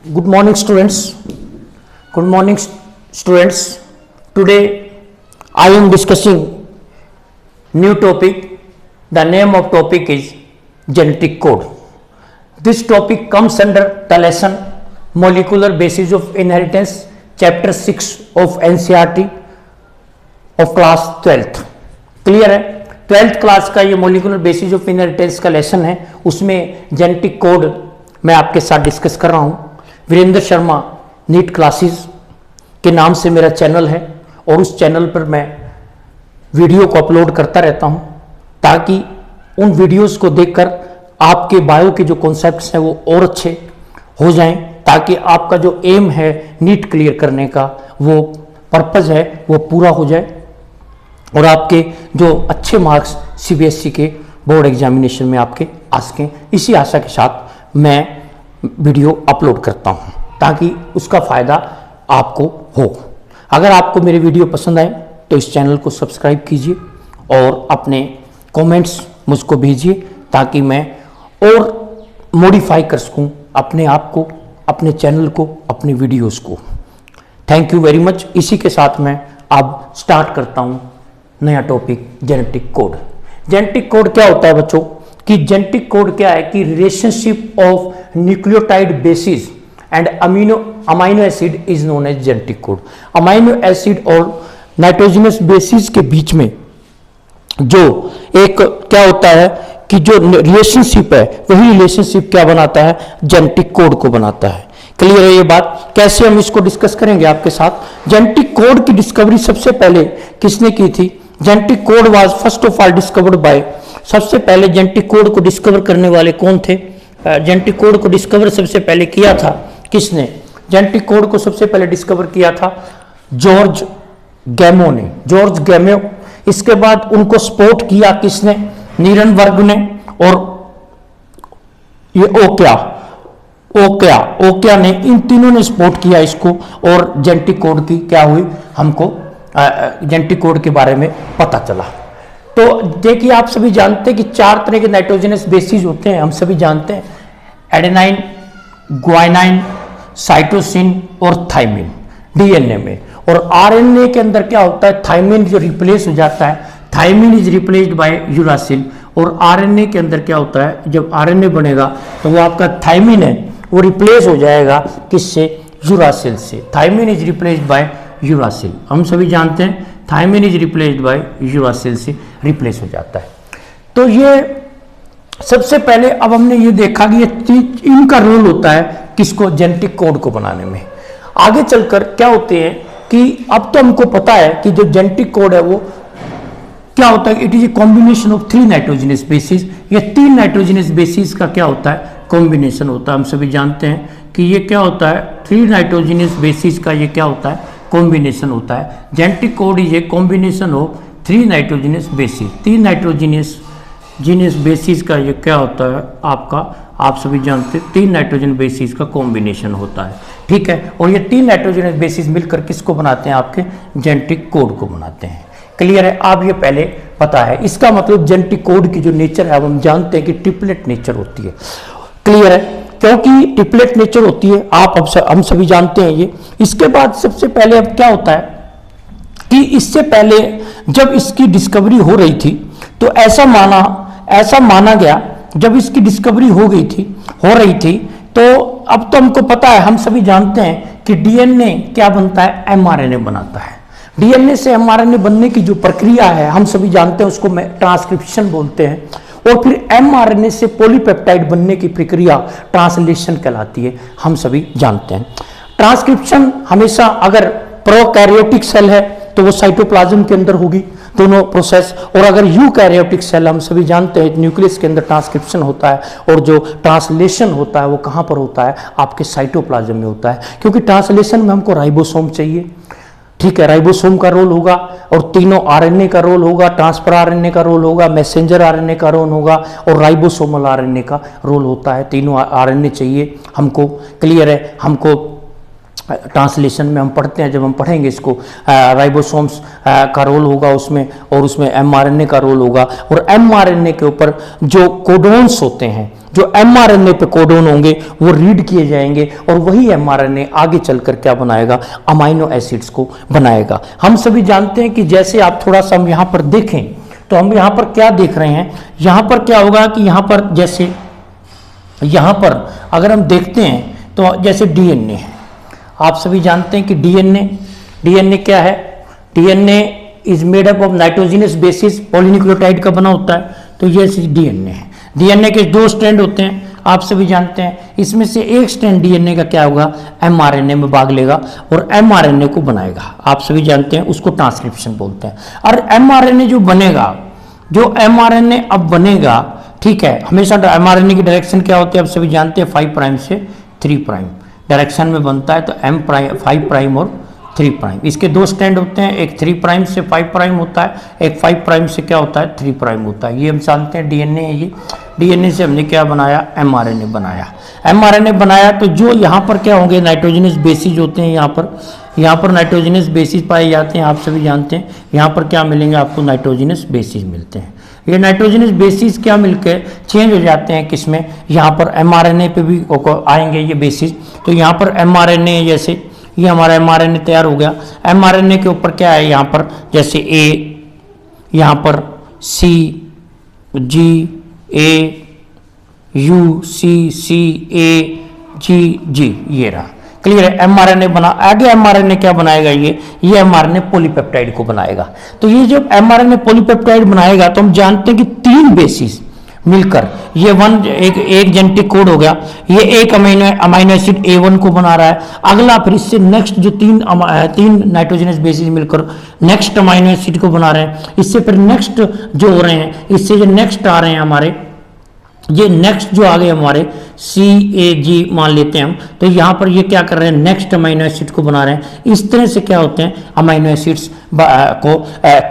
Good morning, students. Good morning, students. Today, I am discussing new topic. The name of topic is genetic code. This topic comes under the lesson Molecular Basis of Inheritance, Chapter 6 of NCERT of class 12th. Clear है? 12th class का ये molecular basis of inheritance का lesson है, उसमें genetic code मैं आपके साथ discuss कर रहा हूँ। वीरेंद्र शर्मा नीट क्लासेस के नाम से मेरा चैनल है और उस चैनल पर मैं वीडियो को अपलोड करता रहता हूँ ताकि उन वीडियोस को देखकर आपके बायो के जो कॉन्सेप्ट्स हैं वो और अच्छे हो जाएं, ताकि आपका जो एम है नीट क्लियर करने का, वो पर्पज़ है वो पूरा हो जाए और आपके जो अच्छे मार्क्स सीबीएसई के बोर्ड एग्जामिनेशन में आपके आ सकें। इसी आशा के साथ मैं वीडियो अपलोड करता हूं ताकि उसका फ़ायदा आपको हो। अगर आपको मेरे वीडियो पसंद आए तो इस चैनल को सब्सक्राइब कीजिए और अपने कमेंट्स मुझको भेजिए ताकि मैं और मॉडिफाई कर सकूं अपने आप को, अपने चैनल को, अपने वीडियोस को। Thank you very much. इसी के साथ मैं अब स्टार्ट करता हूं नया topic genetic code. Genetic code क्या होता है बच्चों? कि जेनेटिक कोड क्या है कि relationship of nucleotide bases and amino acid is known as genetic code. Amino acid और नाइट्रोजनस बेसिस के बीच में जो एक क्या होता है कि जो रिलेशनशिप है, वही रिलेशनशिप क्या बनाता है? जेनेटिक कोड को बनाता है। क्लियर है ये बात? कैसे हम इसको डिस्कस करेंगे आपके साथ। जेनेटिक कोड की डिस्कवरी सबसे पहले किसने की थी? Genetic code was first of all discovered by, सबसे पहले जेनेटिक कोड को डिस्कवर करने वाले कौन थे? जेनेटिक कोड को डिस्कवर सबसे पहले किया था किसने? जेनेटिक कोड को सबसे पहले डिस्कवर किया था जॉर्ज गैमो ने। जॉर्ज गैमो। इसके बाद उनको सपोर्ट किया किसने? नीरनबर्ग ने। और ये ओक्या ने, इन तीनों ने सपोर्ट किया इसको और जेनेटिक कोड की क्या हुई, हमको जेनेटिक कोड के बारे में पता चला। तो देखिए, आप सभी जानते हैं कि 4 तरह के नाइट्रोजनस बेसिस होते हैं, हम सभी जानते हैं, एडेनाइन, ग्वाइनाइन, साइटोसिन और थाइमिन डीएनए में। और आरएनए के अंदर क्या होता है? थाइमिन जो रिप्लेस हो जाता है, thymine is replaced by uracil. और आरएनए के अंदर क्या होता है? जब आरएनए बनेगा तो वो आपका थाइमिन है वो रिप्लेस हो जाएगा किससे? यूरासिल से। Thymine is replaced by uracil. हम सभी जानते हैं thymine is replaced by uracil से रिप्लेस हो जाता है। तो ये सबसे पहले अब हमने ये देखा कि ये इनका रोल होता है किसको? जेनेटिक कोड को बनाने में। आगे चलकर क्या होते हैं कि अब तो हमको पता है कि जो जेनेटिक कोड है वो क्या होता है? It is a combination of 3 nitrogenous bases. ये 3 नाइट्रोजनस बेसिस का क्या होता है? कॉम्बिनेशन होता है। हम सभी जानते हैं कि ये क्या होता है? 3 नाइट्रोजनस बेसिस का ये क्या होता है? कॉम्बिनेशन होता है। Genetic code is a combination of 3 nitrogenous bases. 3 nitrogenous bases का ये क्या होता है आपका? आप सभी जानते हैं 3 नाइट्रोजन बेसिस का कॉम्बिनेशन होता है, ठीक है। और ये 3 नाइट्रोजनस बेसिस मिलकर किसको बनाते हैं? आपके जेनेटिक कोड को बनाते हैं। क्लियर है? आप ये पहले पता है। इसका मतलब जेनेटिक कोड की जो नेचर है हम जानते हैं कि ट्रिपलेट नेचर होती है। क्लियर है? क्योंकि ट्रिपलेट नेचर होती है, हम सभी जानते हैं ये। इसके बाद सबसे पहले अब क्या होता है कि इससे पहले जब इसकी डिस्कवरी हो रही थी तो ऐसा माना गया, जब इसकी डिस्कवरी हो रही थी तो अब तो हमको पता है, हम सभी जानते हैं कि डीएनए क्या बनता है? एमआरएनए बनाता है। डीएनए से एमआरएनए बनने की जो प्रक्रिया है हम सभी जानते हैं, उसको ट्रांसक्रिप्शन बोलते हैं। और फिर एमआरएनए से पॉलीपेप्टाइड बनने की प्रक्रिया ट्रांसलेशन कहलाती है, हम सभी जानते हैं। ट्रांसक्रिप्शन हमेशा अगर प्रोकैरियोटिक सेल है तो वो साइटोप्लाज्म के अंदर होगी, दोनों प्रोसेस। और अगर यूकैरियोटिक सेल, हम सभी जानते हैं न्यूक्लियस के अंदर ट्रांसक्रिप्शन होता है और जो ट्रांसलेशन होता है वो कहाँ पर होता है? आपके साइटोप्लाज्म में होता है। क्योंकि ट्रांसलेशन में हमको राइबोसोम चाहिए, ठीक है। राइबोसोम का रोल होगा और तीनों आरएनए का रोल होगा, ट्रांसफर आरएनए का रोल होगा, मैसेंजर आरएनए का रोल होगा और राइबोसोमल आरएनए का रोल होता है। तीनों आरएनए चाहिए हमको। क्लियर है? हमको ट्रांसलेशन में हम पढ़ते हैं, जब हम पढ़ेंगे इसको, राइबोसोम्स का रोल होगा उसमें, और उसमें एमआरएनए का रोल होगा। और एमआरएनए के ऊपर जो कोडोन्स होते हैं, जो mRNA पे कोडोन होंगे वो रीड किए जाएंगे और वही mRNA आगे चलकर क्या बनाएगा, अमाइनो एसिड्स को बनाएगा। हम सभी जानते हैं कि जैसे आप थोड़ा सा हम यहाँ पर देखें तो हम यहाँ पर क्या देख रहे हैं, यहाँ पर क्या होगा कि यहाँ पर जैसे यहाँ पर अगर हम देखते हैं तो जैसे डीएनए है, आप सभी जानते हैं कि डीएनए क्या है, DNA is made up of nitrogenous bases polynucleotide का बना होता है। तो ये डीएनए है। डीएनए के 2 स्ट्रैंड होते हैं, आप सभी जानते हैं। इसमें से एक स्ट्रैंड डीएनए का क्या होगा, एमआरएनए में भाग लेगा और एमआरएनए को बनाएगा। आप सभी जानते हैं उसको ट्रांसक्रिप्शन बोलते हैं। और एमआरएनए जो बनेगा, जो एमआरएनए अब बनेगा, ठीक है, हमेशा एमआरएनए की डायरेक्शन क्या होती है, आप सभी जानते हैं 5 प्राइम से 3 प्राइम डायरेक्शन में बनता है। तो एम प्राइम 5 प्राइम और 3 प्राइम, इसके 2 स्टैंड होते हैं, एक 3 प्राइम से 5 प्राइम होता है, एक 5 प्राइम से क्या होता है, 3 प्राइम होता है। ये हम जानते हैं डीएनए है। ये डीएनए से हमने क्या बनाया, एमआरएनए बनाया। एमआरएनए बनाया तो जो यहाँ पर क्या होंगे, नाइट्रोजनस बेसिस होते हैं। यहाँ पर नाइट्रोजनस बेसिस पाए जाते हैं, आप सभी जानते हैं। यहाँ पर क्या मिलेंगे आपको, नाइट्रोजनस बेसिस मिलते हैं। ये नाइट्रोजनस बेसिस क्या मिलकर चेंज हो जाते हैं किसमें, यहाँ पर एमआरएनए पे भी आएंगे ये बेसिस। तो यहाँ पर एमआरएनए, जैसे ये हमारा एमआरएनए तैयार हो गया। एमआरएनए के ऊपर क्या है, यहाँ पर जैसे ए, यहाँ पर सी, जी, ए, you, C, C, A, G, जी, ये रहा। क्लियर है। एमआरएनए बना, आगे एमआरएनए क्या बनाएगा, ये एमआरएनए पॉलीपेप्टाइड को बनाएगा। तो ये जब एमआरएनए पॉलीपेप्टाइड बनाएगा तो हम जानते हैं कि 3 बेसिस मिलकर ये एक जेनेटिक कोड हो गया। ये एक अमाइनो एसिड A1 को बना रहा है। अगला फिर इससे नेक्स्ट जो 3 नाइट्रोजनस बेसिस मिलकर नेक्स्ट अमाइनो एसिड को बना रहे हैं। इससे फिर नेक्स्ट जो हो रहे हैं, इससे जो नेक्स्ट आ रहे हैं हमारे, ये नेक्स्ट जो आ गए हमारे CAG मान लेते हैं हम। तो यहाँ पर ये क्या कर रहे हैं, नेक्स्ट अमाइनो एसिड को बना रहे हैं। इस तरह से क्या होते हैं, अमाइनो एसिड्स को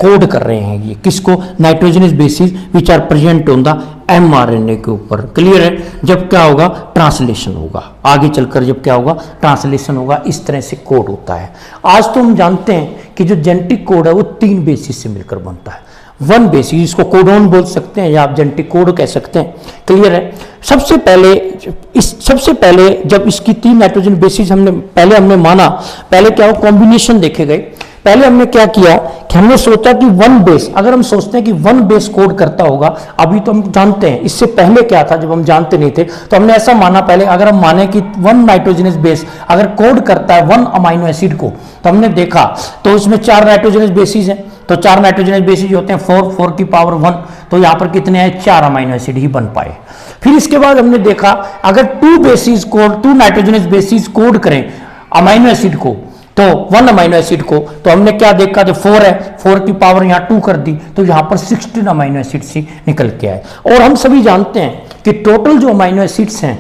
कोड कर रहे हैं। ये किसको, nitrogenous bases which are present on the mRNA के ऊपर। क्लियर है। जब क्या होगा, ट्रांसलेशन होगा, आगे चलकर जब क्या होगा, ट्रांसलेशन होगा। इस तरह से कोड होता है। आज तो हम जानते हैं कि जो जेनेटिक कोड है वो 3 बेसिस से मिलकर बनता है। 1 बेसिस, इसको कोडोन बोल सकते हैं या आप जेनेटिक कोड कह सकते हैं। क्लियर है। सबसे पहले जब इसकी 3 नाइट्रोजन बेसिस हमने माना, पहले क्या हो, कॉम्बिनेशन देखे गए। पहले हमने क्या किया कि हमने सोचा कि 1 बेस, अगर हम सोचते हैं कि 1 बेस कोड करता होगा, अभी तो हम जानते हैं, इससे पहले क्या था जब हम जानते नहीं थे तो हमने ऐसा माना पहले, अगर हम माने कि 1 नाइट्रोजनस बेस अगर कोड करता है 1 अमाइनो एसिड को, तो हमने देखा तो इसमें 4 नाइट्रोजनस बेसिस हैं। तो 4 नाइट्रोजनस बेसिस होते हैं 4 की पावर 1। तो यहाँ पर कितने हैं, 4 अमाइनो एसिड ही बन पाए। फिर इसके बाद हमने देखा अगर 2 नाइट्रोजनस बेसिस कोड करें अमाइनो एसिड को, तो 1 अमाइनो एसिड को, तो हमने क्या देखा, जो 4 है 4 की पावर यहाँ 2 कर दी, तो यहाँ पर 16 अमाइनो एसिड्स ही निकल के आए। और हम सभी जानते हैं कि टोटल जो अमाइनो एसिड्स हैं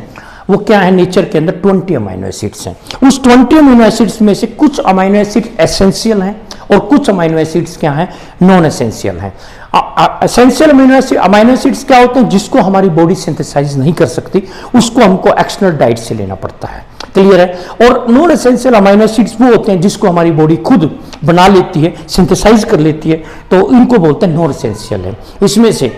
वो क्या है, नेचर के अंदर 20 अमाइनो एसिड्स हैं। उस 20 अमाइनो एसिड्स में से कुछ अमाइनो एसिड एसेंशियल हैं और कुछ अमाइनो एसिड्स क्या हैं, नॉन एसेंशियल हैं। एसेंशियल अमाइनो एसिड्स क्या होते हैं, जिसको हमारी बॉडी सिंथेसाइज नहीं कर सकती, उसको हमको एक्सटर्नल डाइट से लेना पड़ता है। क्लियर है। और नॉन एसेंशियल अमाइनो एसिड्स वो होते हैं जिसको हमारी बॉडी खुद बना लेती है, सिंथेसाइज कर लेती है, तो इनको बोलते हैं नॉन एसेंशियल है। इसमें से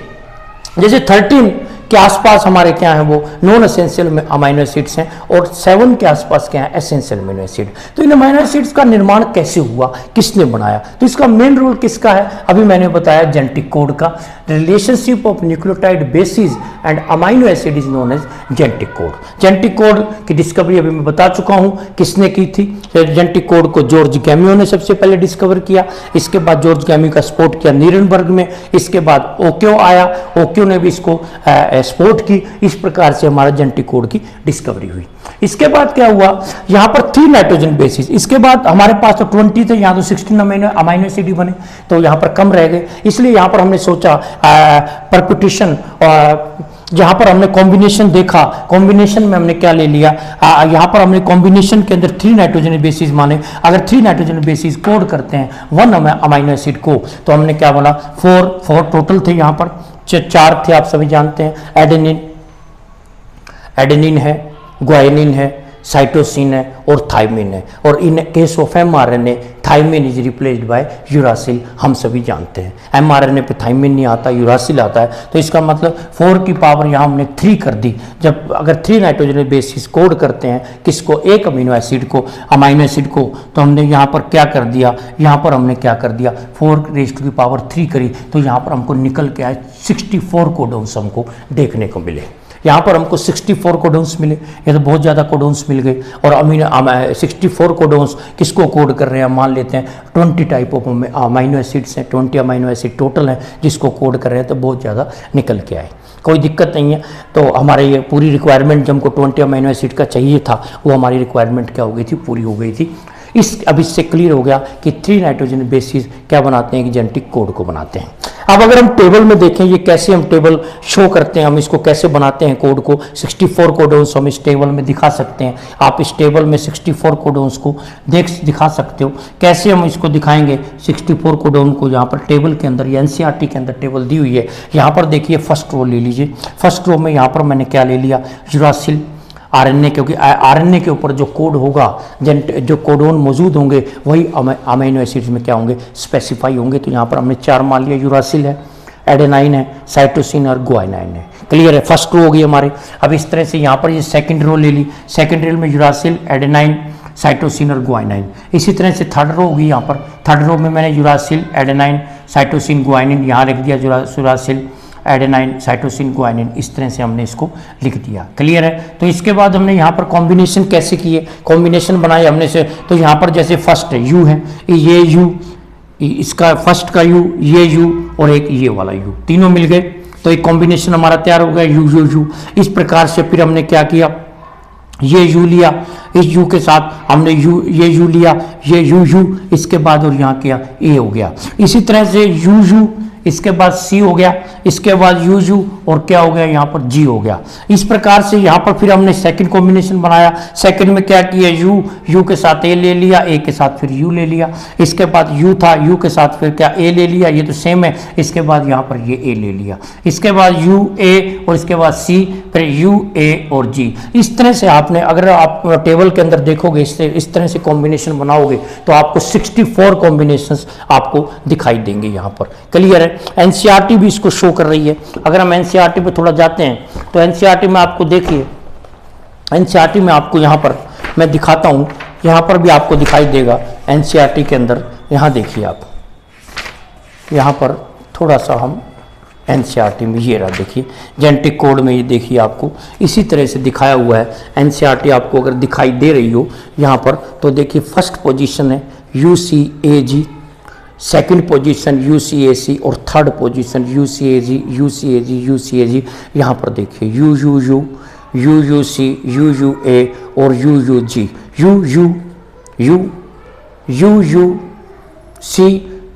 जैसे 13 के आसपास हमारे क्या है, वो नॉन एसेंशियल अमाइनो एसिड्स हैं और 7 के आसपास क्या है, एसेंशियल अमाइनो एसिड। तो इन अमाइनो एसिड्स का निर्माण कैसे हुआ, किसने बनाया, तो इसका मेन रोल किसका है, अभी मैंने बताया जेनेटिक कोड का। Relationship of nucleotide bases and amino acid is known as genetic code. Genetic code की डिस्कवरी अभी मैं बता चुका हूं किसने की थी। जेनेटिक कोड को जॉर्ज गैमियो ने सबसे पहले डिस्कवर किया। इसके बाद जॉर्ज गैमियो का सपोर्ट किया नीरेनबर्ग में। इसके बाद ओक्यो आया, ओक्यो ने भी इसको सपोर्ट की। इस प्रकार से हमारा जेनेटिक कोड की डिस्कवरी हुई। इसके बाद क्या हुआ, यहाँ पर 3 नाइट्रोजन बेसिस, इसके बाद हमारे पास तो 20 थे, यहाँ तो 16 अमाइनो एसिड ही बने, तो यहाँ पर कम रह गए। इसलिए यहाँ पर हमने सोचा परम्यूटेशन, जहाँ पर हमने कॉम्बिनेशन देखा, कॉम्बिनेशन में हमने क्या ले लिया, यहाँ पर हमने कॉम्बिनेशन के अंदर 3 नाइट्रोजन बेसिस माने। अगर 3 नाइट्रोजन बेसिस कोड करते हैं 1 अमाइनो एसिड को, तो हमने क्या बोला, 4 टोटल थे, यहाँ पर 4 थे, आप सभी जानते हैं। एडेनिन है, ग्वाइनिन है, साइटोसिन है और थायमिन है। और in case of mRNA thymine is replaced by uracil, हम सभी जानते हैं। mRNA पे थायमिन नहीं आता, यूरासिल आता है। तो इसका मतलब 4 की पावर यहाँ हमने 3 कर दी। जब अगर 3 नाइट्रोजन बेसिस कोड करते हैं किसको, एक अमीनो एसिड को, तो हमने यहाँ पर क्या कर दिया, यहाँ पर हमने क्या कर दिया 4⁻³ करी, तो यहाँ पर हमको निकल के आए 64 कोडोन्स हमको देखने को मिले। यहाँ पर हमको 64 कोडोन्स मिले, ये तो बहुत ज़्यादा कोडोन्स मिल गए। और 64 कोडोन्स किसको कोड कर रहे हैं, मान लेते हैं 20 टाइप ऑफ अमीनो एसिड्स हैं, 20 अमीनो एसिड टोटल हैं जिसको कोड कर रहे हैं, तो बहुत ज़्यादा निकल के आए, कोई दिक्कत नहीं है। तो हमारे ये पूरी रिक्वायरमेंट जो हमको 20 अमीनो एसिड का चाहिए था, वो हमारी रिक्वायरमेंट क्या हो गई थी, पूरी हो गई थी। अब इससे क्लियर हो गया कि 3 नाइट्रोजन बेसिस क्या बनाते हैं कि जेनेटिक कोड को बनाते हैं। अब अगर हम टेबल में देखें ये कैसे हम टेबल शो करते हैं, हम इसको कैसे बनाते हैं कोड को, 64 कोडोन्स हम इस टेबल में दिखा सकते हैं। आप इस टेबल में 64 कोडोन्स को दिखा सकते हो। कैसे हम इसको दिखाएंगे 64 कोडोन को, यहाँ पर टेबल के अंदर या एनसीईआरटी के अंदर टेबल दी हुई है। यहाँ पर देखिए फर्स्ट रो ले लीजिए। फर्स्ट रो में यहाँ पर मैंने क्या ले लिया, यूरासिल आरएनए, क्योंकि आरएनए के ऊपर जो कोड होगा, जो कोडोन मौजूद होंगे वही अमीनो एसिड्स में क्या होंगे, स्पेसिफाई होंगे। तो यहाँ पर हमने 4 मान लिया, यूरासिल है, एडेनाइन है, साइटोसिन और गुआनिन है। क्लियर है, फर्स्ट रो होगी हमारी। अब इस तरह से यहाँ पर ये सेकंड रो ले ली, सेकंड रो में यूरासिल, एडेनाइन, साइटोसिन और गुआनिन। इसी तरह से थर्ड रो होगी, यहाँ पर थर्ड रो में मैंने यूरासिल, एडेनाइन, साइटोसिन, गुआनिन यहाँ लिख दिया, यूरासिल, एडेनाइन, साइटोसिन, गुआनिन, इस तरह से हमने इसको लिख दिया। क्लियर है। तो इसके बाद हमने यहाँ पर कॉम्बिनेशन कैसे किए, कॉम्बिनेशन बनाए हमने से। तो यहाँ पर जैसे फर्स्ट यू है, ये यू, इसका फर्स्ट का यू, ये यू और एक ये वाला यू, तीनों मिल गए तो एक कॉम्बिनेशन हमारा तैयार हो गया, यू यू यू। इस प्रकार से फिर हमने क्या किया, ये यू लिया, इस यू के साथ हमने ये यू लिया, ये यू यू, इसके बाद और यहाँ किया ए हो गया। इसी तरह से यू यू, इसके बाद सी हो गया, इसके बाद यू यू और क्या हो गया, यहाँ पर जी हो गया। इस प्रकार से यहाँ पर फिर हमने सेकंड कॉम्बिनेशन बनाया। सेकंड में क्या किया, यू के साथ ए ले लिया, ए के साथ फिर यू ले लिया। इसके बाद यू था, यू के साथ फिर क्या ए ले लिया, ये तो सेम है। इसके बाद यहाँ पर ये ए ले लिया, इसके बाद यू ए और इसके बाद सी, फिर यू ए और जी। इस तरह से आपने, अगर आप टेबल के अंदर देखोगे, इस तरह से कॉम्बिनेशन बनाओगे तो आपको 64 कॉम्बिनेशंस आपको दिखाई देंगे यहाँ पर। क्लियर है। एनसीईआरटी भी इसको शो कर रही है। अगर हम एनसीईआरटी पे थोड़ा जाते हैं तो एनसीईआरटी में आपको देखिए, एनसीईआरटी में आपको यहाँ पर मैं दिखाता हूँ, यहाँ पर भी आपको दिखाई देगा एनसीईआरटी के अंदर। यहाँ देखिए आप, यहाँ पर थोड़ा सा हम एनसीईआरटी में, ये रहा देखिए जेनेटिक कोड में, ये देखिए आपको इसी तरह से दिखाया हुआ है। एनसीईआरटी आपको अगर दिखाई दे रही हो यहाँ पर तो देखिए फर्स्ट पोजीशन है UCAG, सेकंड पोजीशन UCAC और थर्ड पोजीशन UCAG। यहाँ पर देखिए UUU, UUC, UUA और UUG, UUC,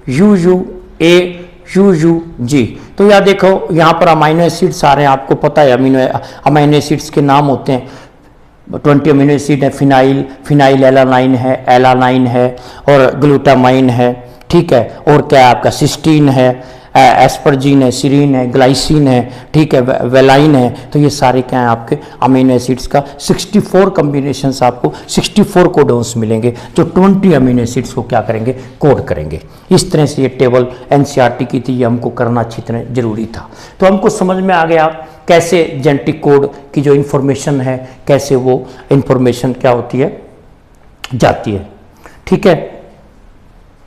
UUA, UUG। तो यहाँ देखो, यहाँ पर अमीनो एसिड्स आ रहे हैं, आपको पता है अमीनो एसिड्स के नाम होते हैं। 20 अमीनो एसिड है, फिनाइल एलानाइन है और ग्लूटामाइन है, ठीक है। और क्या आपका सिस्टीन है, एस्परजीन है, सीरीन है, ग्लाइसिन है, ठीक है, वेलाइन है। तो ये सारे क्या हैं आपके अमीनो एसिड्स का 64 कॉम्बिनेशंस, आपको 64 कोडोन्स मिलेंगे जो 20 अमीनो एसिड्स को क्या करेंगे, कोड करेंगे। इस तरह से ये टेबल एनसीईआरटी की थी, ये हमको करना अच्छी तरह जरूरी था। तो हमको समझ में आ गया कैसे जेनेटिक कोड की जो इन्फॉर्मेशन है, कैसे वो इन्फॉर्मेशन क्या होती है, जाती है, ठीक है,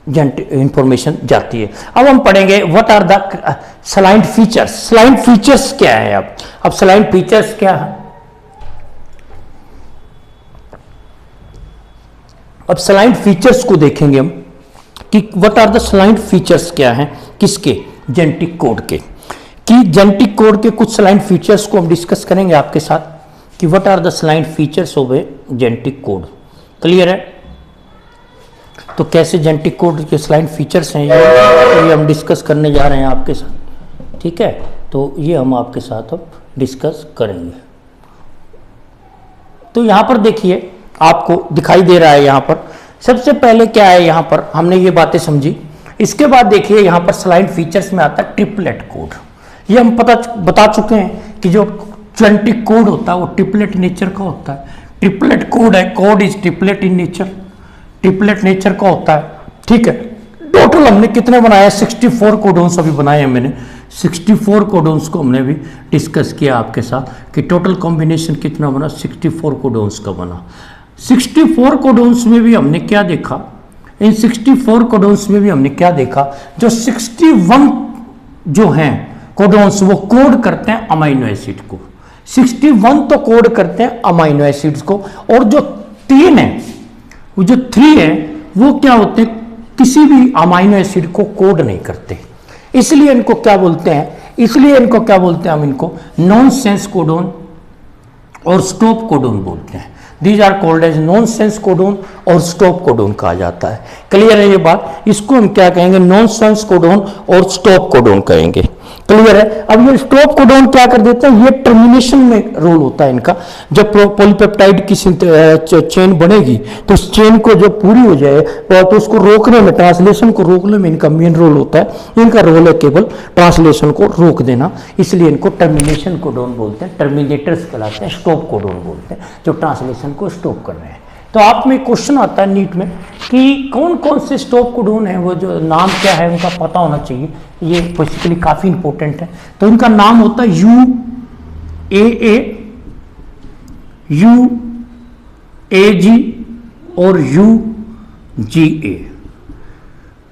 इंफॉर्मेशन जाती है। अब हम पढ़ेंगे what are the salient features. Salient features क्या है? अब सलाइन फीचर्स क्या है? अब सलाइन फीचर्स को देखेंगे हम कि what are the salient features क्या हैं, किसके, जेनेटिक कोड के। कि जेनेटिक कोड के कुछ सलाइन फीचर्स को हम डिस्कस करेंगे आपके साथ कि what are the salient features of a genetic code. Clear है। तो कैसे जेनेटिक कोड के सलाइन फीचर्स हैं ये हम डिस्कस करने जा रहे हैं आपके साथ, ठीक है। तो ये हम आपके साथ अब डिस्कस करेंगे। तो यहाँ पर देखिए आपको दिखाई दे रहा है, यहाँ पर सबसे पहले क्या है, यहाँ पर हमने ये बातें समझी। इसके बाद देखिए यहाँ पर सलाइन फीचर्स में आता है ट्रिपलेट कोड। ये हम बता चुके हैं कि जो जेनेटिक कोड होता है वो ट्रिपलेट नेचर का होता है। ट्रिपलेट कोड है, code is triplet in nature, triplet nature का होता है, ठीक है। टोटल हमने कितने बनाए, 64 कोडोन्स अभी बनाए हैं मैंने, 64 कोडोन्स को हमने भी डिस्कस किया आपके साथ कि टोटल कॉम्बिनेशन कितना बना, 64 कोडोन्स का बना। 64 कोडोन्स में भी हमने क्या देखा, इन 64 कोडोन्स में भी हमने क्या देखा, जो 61 जो हैं कोडोन्स वो कोड करते हैं अमाइनो एसिड को, 61 तो कोड करते हैं अमाइनो एसिड्स को, और जो 3 है, वो जो 3 है वो क्या होते हैं, किसी भी अमाइनो एसिड को कोड नहीं करते, इसलिए इनको क्या बोलते हैं, इसलिए इनको क्या बोलते हैं, हम इनको नॉनसेंस कोडोन और स्टॉप कोडोन बोलते हैं। These are called as nonsense codon और स्टॉप कोडोन कहा जाता है। क्लियर है ये बात, इसको हम क्या कहेंगे, नॉनसेंस कोडोन और स्टॉप कोडोन कहेंगे। क्लियर है। अब ये स्टॉप कोडोन क्या कर देते हैं, ये टर्मिनेशन में रोल होता है इनका। जब पॉलीपेप्टाइड की चेन बनेगी तो उस चेन को जब पूरी हो जाए तो उसको रोकने में, ट्रांसलेशन को रोकने में इनका मेन रोल होता है। इनका रोल है केवल ट्रांसलेशन को रोक देना, इसलिए इनको टर्मिनेशन कोडोन बोलते हैं, टर्मिनेटर्स कहलाते हैं, स्टॉप कोडोन बोलते हैं, जो ट्रांसलेशन को स्टॉप कर रहे हैं। तो आप में क्वेश्चन आता है नीट में कि कौन कौन से स्टॉप कोडोन है, वो जो नाम क्या है उनका पता होना चाहिए, ये बेसिकली काफ़ी इंपॉर्टेंट है। तो इनका नाम होता है UAA, UAG और UGA।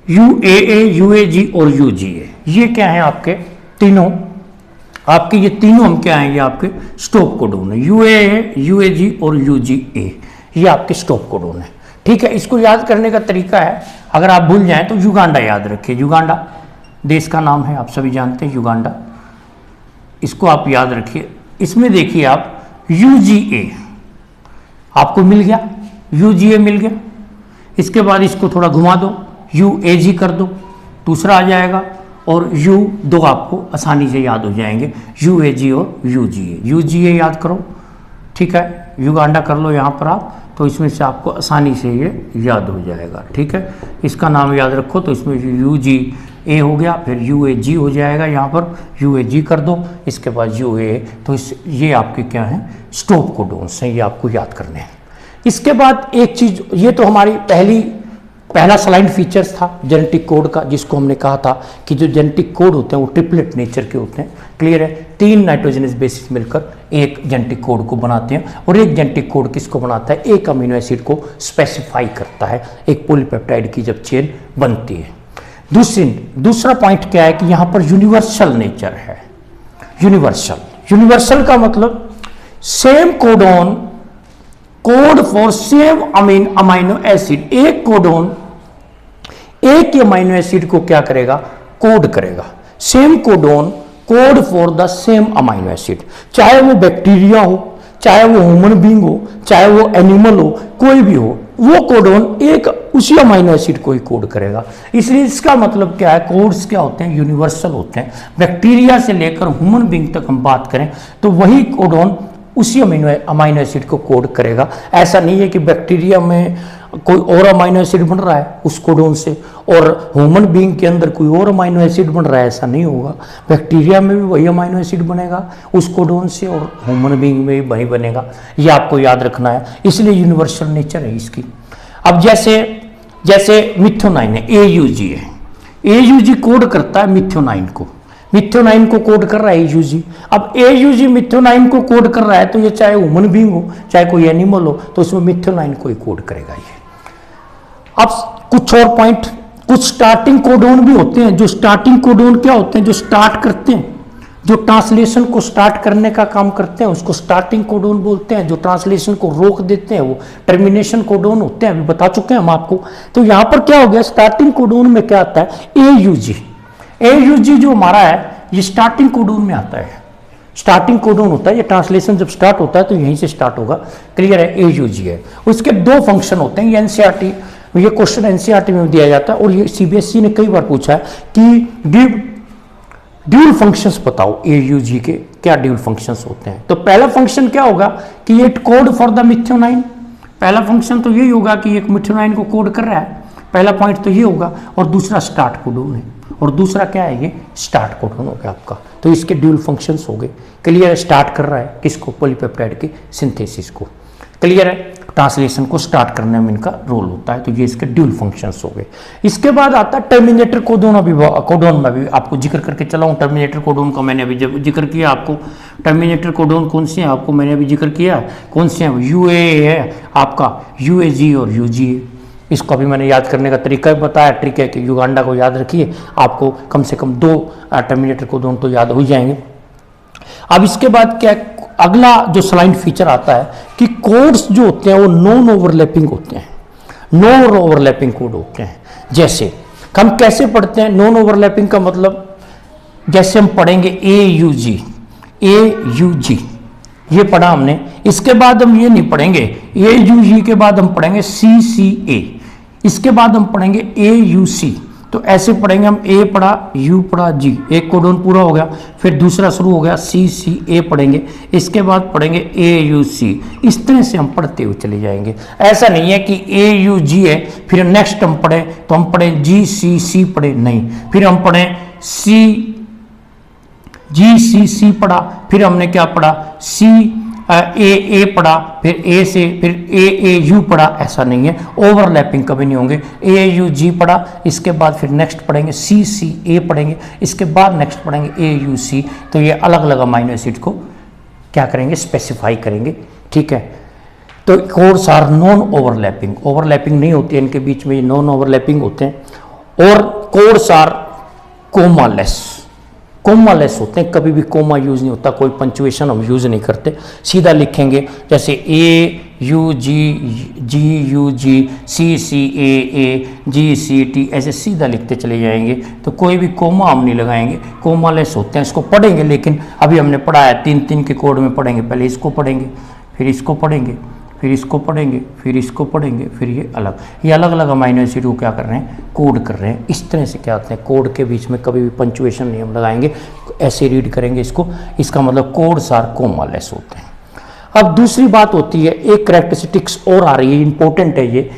UAA, UAG और UGA ये क्या है आपके तीनों, आपके ये तीनों हम क्या हैं, ये आपके स्टॉप कोडोन है। UAA, UAG और UGA ये आपके स्टॉप कोडोन है। ठीक है, इसको याद करने का तरीका है, अगर आप भूल जाएं तो युगांडा याद रखिए। युगांडा देश का नाम है, आप सभी जानते हैं युगांडा, इसको आप याद रखिए। इसमें देखिए आप UGA आपको मिल गया, UGA मिल गया। इसके बाद इसको थोड़ा घुमा दो, UAG कर दो, दूसरा आ जाएगा, और U2 आपको आसानी से याद हो जाएंगे, UAG और UGA। UGA याद करो, ठीक है, युगांडा कर लो यहाँ पर आप, तो इसमें से आपको आसानी से ये याद हो जाएगा। ठीक है, इसका नाम याद रखो, तो इसमें UGA हो गया, फिर UAG हो जाएगा, यहाँ पर UAG कर दो, इसके बाद UAA। तो ये आपके क्या हैं, स्टॉप कोडोन्स हैं, ये आपको याद करने हैं। इसके बाद एक चीज़, ये तो हमारी पहला सलाइन फीचर्स था जेनेटिक कोड का, जिसको हमने कहा था कि जो जेनेटिक कोड होते हैं वो ट्रिपलेट नेचर के होते हैं। क्लियर है, 3 नाइट्रोजनस बेसिस मिलकर एक जेनेटिक कोड को बनाते हैं, और एक जेनेटिक कोड किसको बनाता है, एक अमीनो एसिड को स्पेसिफाई करता है, एक पॉलीपेप्टाइड की जब चेन बनती है। दूसरा पॉइंट क्या है कि यहाँ पर यूनिवर्सल नेचर है। यूनिवर्सल का मतलब same codon, code for same amino acid, एक कोडोन एक ही अमीनो एसिड को क्या करेगा, कोड करेगा। Same codon, code for the same amino acid, चाहे वो बैक्टीरिया हो, चाहे वो ह्यूमन बीइंग हो, चाहे वो एनिमल हो, कोई भी हो, वो कोडोन एक उसी अमीनो एसिड को ही कोड करेगा। इसलिए इसका मतलब क्या है, कोड्स क्या होते हैं, यूनिवर्सल होते हैं। बैक्टीरिया से लेकर ह्यूमन बीइंग तक हम बात करें तो वही कोडोन उसी अमीनो एसिड को कोड करेगा। ऐसा नहीं है कि बैक्टीरिया में कोई और अमीनो एसिड बन रहा है उस कोडोन से, और ह्यूमन बीइंग के अंदर कोई और अमीनो एसिड बन रहा है, ऐसा नहीं होगा। बैक्टीरिया में भी वही अमीनो एसिड बनेगा उस कोडोन से, और ह्यूमन बीइंग में भी वही बनेगा। ये आपको याद रखना है, इसलिए यूनिवर्सल नेचर है इसकी। अब जैसे मिथ्योनाइन है, AUG है, AUG कोड करता है मिथ्योनाइन को, मिथ्योनाइन को कोड कर रहा है AUG। अब AUG मिथ्योनाइन को कोड कर रहा है, तो ये चाहे ह्यूमन बीइंग हो, चाहे कोई एनिमल हो, तो इसमें मिथ्योनाइन को ही कोड करेगा ये। अब कुछ और पॉइंट, कुछ स्टार्टिंग कोडोन भी होते हैं। जो स्टार्टिंग कोडोन क्या होते हैं, जो स्टार्ट करते हैं, जो ट्रांसलेशन को स्टार्ट करने का काम करते हैं, उसको स्टार्टिंग कोडोन बोलते हैं। जो ट्रांसलेशन को रोक देते हैं वो टर्मिनेशन कोडोन होते हैं, अभी बता चुके हैं हम आपको। तो यहां पर क्या हो गया, स्टार्टिंग कोडोन में क्या आता है, AUG जो हमारा है ये स्टार्टिंग कोडोन में आता है। स्टार्टिंग कोडोन होता है, ये ट्रांसलेशन जब स्टार्ट होता है तो यहीं से स्टार्ट होगा। क्लियर है, AUG है। उसके 2 फंक्शन होते हैं, ये NCERT, ये क्वेश्चन NCERT में दिया जाता है, और ये CBSE ने कई बार पूछा है कि ड्यूल फंक्शंस बताओ AUG के, क्या ड्यूल फंक्शंस होते हैं। तो पहला फंक्शन क्या होगा कि ये कोड फॉर द मिथ्योनाइन, पहला फंक्शन तो यही होगा कि एक मिथ्योनाइन को कोड कर रहा है, पहला पॉइंट तो ये होगा। और दूसरा स्टार्ट कोडोन है, और दूसरा क्या है, ये स्टार्ट कोडोन हो गया आपका। तो इसके ड्यूल फंक्शंस हो गए। क्लियर है, स्टार्ट कर रहा है किसको, पॉलीपेप्टाइड के सिंथेसिस को। क्लियर है? ट्रांसलेशन को स्टार्ट करने में इनका रोल होता है। तो ये इसके ड्यूल फंक्शंस हो गए। इसके बाद आता है टर्मिनेटर कोडोन। अभी कोडोन में भी आपको जिक्र करके चला हूँ, टर्मिनेटर कोडोन का मैंने अभी जब जिक्र किया आपको। टर्मिनेटर कोडोन कौन से हैं आपको मैंने अभी जिक्र किया, कौन से हैं? यूए है आपका, यूएजी और यूजीए। इसको अभी मैंने याद करने का तरीका भी बताया, ट्रिक है कि युगांडा को याद रखिए, आपको कम से कम 2 टर्मिनेटर कोडोन तो याद हो जाएंगे। अब इसके बाद क्या, अगला जो स्लाइन फीचर आता है कि कोड्स जो होते हैं वो नॉन ओवरलैपिंग होते हैं, नॉन ओवरलैपिंग कोड होते हैं। जैसे हम कैसे पढ़ते हैं नॉन ओवरलैपिंग का मतलब, जैसे हम पढ़ेंगे AUG, AUG ये पढ़ा हमने। इसके बाद हम ये नहीं पढ़ेंगे AUG के बाद हम पढ़ेंगे CCA, इसके बाद हम पढ़ेंगे AUC। तो ऐसे पढ़ेंगे हम, A पढ़ा, U पढ़ा, G, एक कोडोन पूरा हो गया, फिर दूसरा शुरू हो गया CCA पढ़ेंगे, इसके बाद पढ़ेंगे AUC। इस तरह से हम पढ़ते हुए चले जाएंगे। ऐसा नहीं है कि AUG है फिर नेक्स्ट हम पढ़े तो हम पढ़े GCC पढ़े, नहीं, फिर हम पढ़े GCC पढ़ा, फिर हमने क्या पढ़ा A पढ़ा, फिर A से फिर AAU पढ़ा, ऐसा नहीं है। ओवरलैपिंग कभी नहीं होंगे। AUG पढ़ा, इसके बाद फिर नेक्स्ट पढ़ेंगे CCA पढ़ेंगे, इसके बाद नेक्स्ट पढ़ेंगे AUC। तो ये अलग अलग अमाइनो एसिड को क्या करेंगे, स्पेसिफाई करेंगे, ठीक है। तो codes are non overlapping, overlapping नहीं होती है इनके बीच में, ये नॉन ओवरलैपिंग होते हैं। और कोड्स आर कोमालेस, कोमालेस होते हैं, कभी भी कोमा यूज नहीं होता, कोई पंचुएशन हम यूज नहीं करते, सीधा लिखेंगे जैसे AUG, GUG, CCAA, GCT, ऐसे सीधा लिखते चले जाएंगे। तो कोई भी कोमा हम नहीं लगाएंगे, कोमालेस होते हैं। इसको पढ़ेंगे, लेकिन अभी हमने पढ़ा है 3-3 के कोड में पढ़ेंगे। पहले इसको पढ़ेंगे, फिर इसको पढ़ेंगे, फिर इसको पढ़ेंगे, फिर इसको पढ़ेंगे, फिर ये अलग अलग अमाइनो एसिड को क्या कर रहे हैं, कोड कर रहे हैं। इस तरह से क्या होते हैं, कोड के बीच में कभी भी पंचुएशन नहीं हम लगाएंगे, ऐसे रीड करेंगे इसको। इसका मतलब कोड्स आर कोमालेस होते हैं। अब दूसरी बात होती है, एक कैरेक्टरिस्टिक्स और आ रही है, इंपॉर्टेंट है ये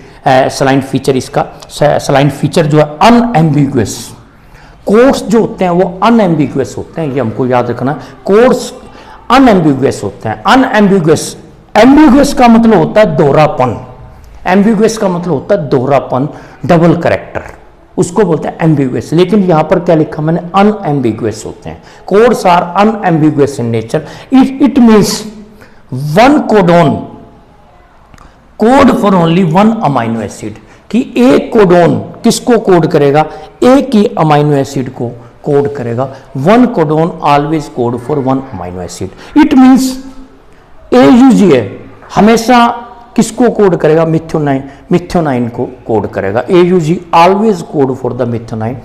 सलाइन फीचर। इसका सलाइन फीचर जो है अनएम्बिगुअस। कोड्स जो होते हैं वो अनएम्बिगुअस होते हैं, ये हमको याद रखना। कोड्स अनएम्बिगुअस होते हैं। अनएम्बिगुअस, एम्बिगुअस का मतलब होता है दोहरापन, एम्बिगुअस का मतलब होता है दोहरापन, डबल कैरेक्टर, उसको बोलते हैं एम्बिगुअस। लेकिन यहां पर क्या लिखा मैंने, अनएम्बिगुअस होते हैं। Codes are unambiguous in nature. It means one codon code for only one amino acid, कि एक कोडोन किसको कोड करेगा, एक ही अमाइनो एसिड को कोड करेगा। One codon always code for one amino acid. It means AUG है, हमेशा किसको कोड करेगा, मिथ्योनाइन, मिथ्योनाइन को कोड करेगा। AUG always code for the methionine.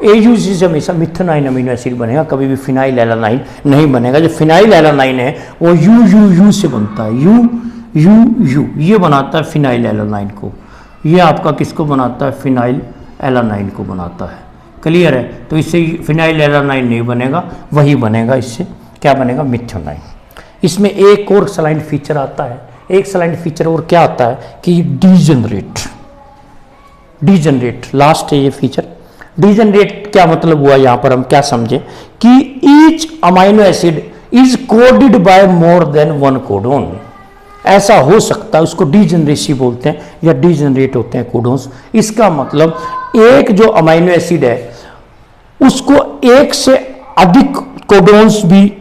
AUG से हमेशा मिथ्योनाइन अमीनो एसिड बनेगा, कभी भी फिनाइल एलानाइन नहीं बनेगा। जो फिनाइल एलानाइन है वो UUU से बनता है, UUU, ये बनाता है फिनाइल एलानाइन को। ये आपका किसको बनाता है, फिनाइल एलानाइन को बनाता है। क्लियर है? तो इससे फिनाइल एलानाइन नहीं बनेगा, वही बनेगा, इससे क्या बनेगा, मिथ्योनाइन। इसमें एक और सलाइन फीचर आता है, एक सलाइन फीचर और क्या आता है कि डीजनरेट, डीजनरेट लास्ट है ये फीचर। डीजनरेट क्या मतलब हुआ, यहां पर हम क्या समझे कि each amino acid is coded by more than one codon. ऐसा हो सकता है, उसको डीजनरेसी बोलते हैं या डीजनरेट होते हैं कोडोन्स। इसका मतलब एक जो अमाइनो एसिड है उसको एक से अधिक कोडोन्स भी,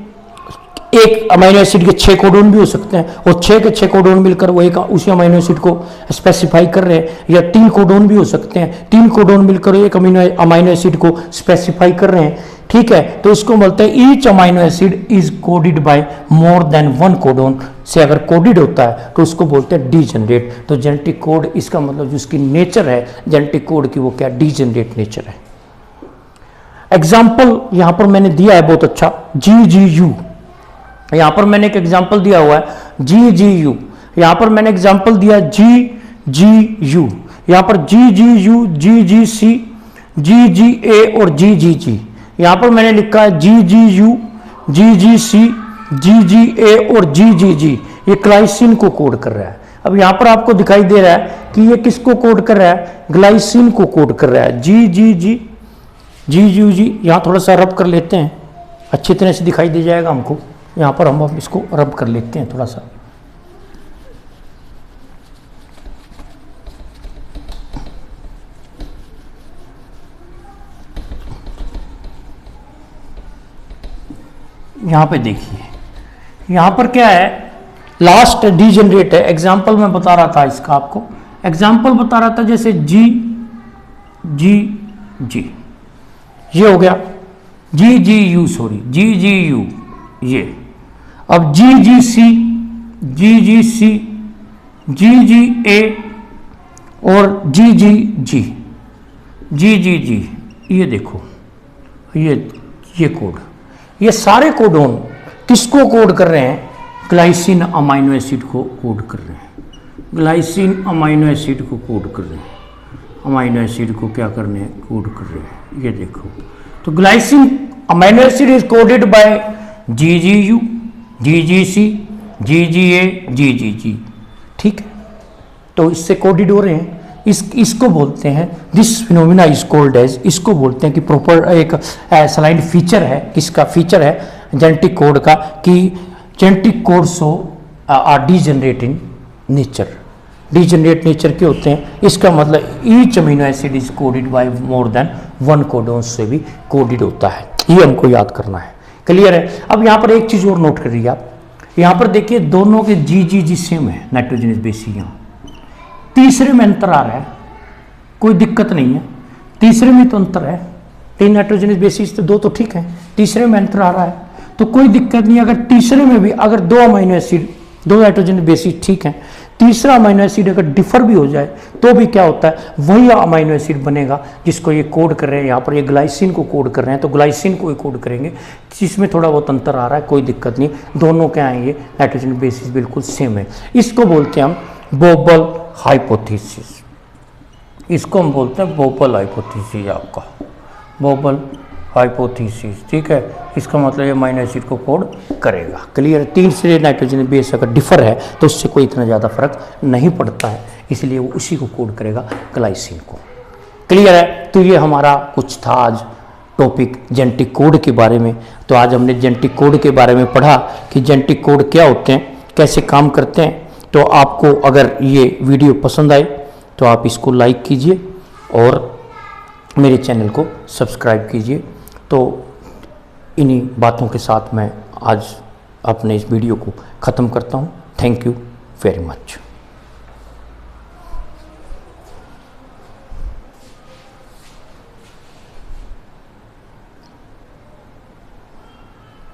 एक अमाइनो एसिड के 6 कोडोन भी हो सकते हैं और 6 के 6 कोडोन मिलकर वो एक उसी अमाइनो एसिड को स्पेसिफाई कर रहे हैं, या 3 कोडोन भी हो सकते हैं, 3 कोडोन मिलकर एक अमाइनो एसिड को स्पेसिफाई कर रहे हैं, ठीक है। तो इसको बोलते हैं each amino acid is coded by more than one codon. से अगर कोडेड होता है तो उसको बोलते हैं डीजनरेट। तो जेनेटिक कोड, इसका मतलब जो उसकी नेचर है जेनेटिक कोड की, वो क्या, डीजनरेट नेचर है। एग्जाम्पल यहां पर मैंने दिया है बहुत अच्छा, GGU। यहां पर मैंने एक एग्जाम्पल दिया हुआ है GGU, यहां पर मैंने एग्जाम्पल दिया GGU, यहां पर GGU, GGC, GGA और GGG। यहां पर मैंने लिखा है GGU, GGC, GGA और GGG। ये ग्लाइसिन को कोड कर रहा है। अब यहां पर आपको दिखाई दे रहा है कि ये किसको कोड कर रहा है, ग्लाइसिन को कोड कर रहा है। GGG, GGG, यहां थोड़ा सा रब कर लेते हैं, अच्छी तरह से दिखाई दे जाएगा हमको। यहाँ पर हम इसको रब कर लेते हैं थोड़ा सा। यहाँ पे देखिए, यहाँ पर क्या है, लास्ट डीजनरेट है। एग्जाम्पल मैं बता रहा था इसका, आपको एग्जाम्पल बता रहा था, जैसे जी जी जी, ये हो गया G G U, sorry G G U ये। अब जी G C, G G C, G G ए और जी जी जी, जी जी जी, ये देखो ये कोड, ये सारे कोडोन किसको कोड कर रहे हैं? ग्लाइसिन अमाइनो एसिड को कोड कर रहे हैं, ग्लाइसिन अमाइनो एसिड को कोड कर रहे हैं, अमाइनो एसिड को क्या करने हैं? कोड कर रहे हैं। ये देखो, तो glycine amino acid is coded by G G U, G G C, G G A, G G G, ठीक है। तो इससे कोडेड हो रहे हैं। इसको बोलते हैं, this phenomena is called as, इसको बोलते हैं कि प्रॉपर एक सलाइन फीचर है, किसका फीचर है? जेनेटिक कोड का, कि genetic code so are degenerate in nature. Degenerate nature के होते हैं, इसका मतलब each amino acid is coded by more than one codon से भी कोडेड होता है। ये हमको याद करना है, क्लियर है। अब यहाँ पर एक चीज और नोट करिए आप, यहाँ पर देखिए दोनों के जी जी जी सेम है, नाइट्रोजनस बेसिस। यहाँ तीसरे में अंतर आ रहा है, कोई दिक्कत नहीं है, तीसरे में तो अंतर है, 3 नाइट्रोजनस बेसिस तो 2 तो ठीक है, तीसरे में अंतर आ रहा है तो कोई दिक्कत नहीं। अगर तीसरे में भी अगर 2 अमीनो एसिड, 2 नाइट्रोजनस बेसिस ठीक है, तीसरा अमीनो एसिड अगर डिफर भी हो जाए तो भी क्या होता है? वही अमीनो एसिड बनेगा जिसको ये कोड कर रहे हैं। यहाँ पर ये ग्लाइसिन को कोड कर रहे हैं, तो ग्लाइसिन को ही कोड करेंगे, जिसमें थोड़ा बहुत अंतर आ रहा है, कोई दिक्कत नहीं, दोनों क्या है, ये नाइट्रोजन बेसिस बिल्कुल सेम है। इसको बोलते हैं हम बोबल हाइपोथेसिस, इसको हम बोलते हैं बोबल हाइपोथेसिस, आपका बोबल हाइपोथेसिस, ठीक है। इसका मतलब ये अमीनो एसिड को कोड करेगा, क्लियर। 3 से नाइट्रोजन बेस अगर डिफर है तो उससे कोई इतना ज़्यादा फर्क नहीं पड़ता है, इसलिए वो उसी को कोड करेगा, ग्लाइसिन को, क्लियर है। तो ये हमारा कुछ था आज टॉपिक जेनेटिक कोड के बारे में। तो आज हमने जेनेटिक कोड के बारे में पढ़ा कि जेनेटिक कोड क्या होते हैं, कैसे काम करते हैं। तो आपको अगर ये वीडियो पसंद आए तो आप इसको लाइक कीजिए और मेरे चैनल को सब्सक्राइब कीजिए। तो इन्हीं बातों के साथ मैं आज अपने इस वीडियो को ख़त्म करता हूँ। Thank you very much.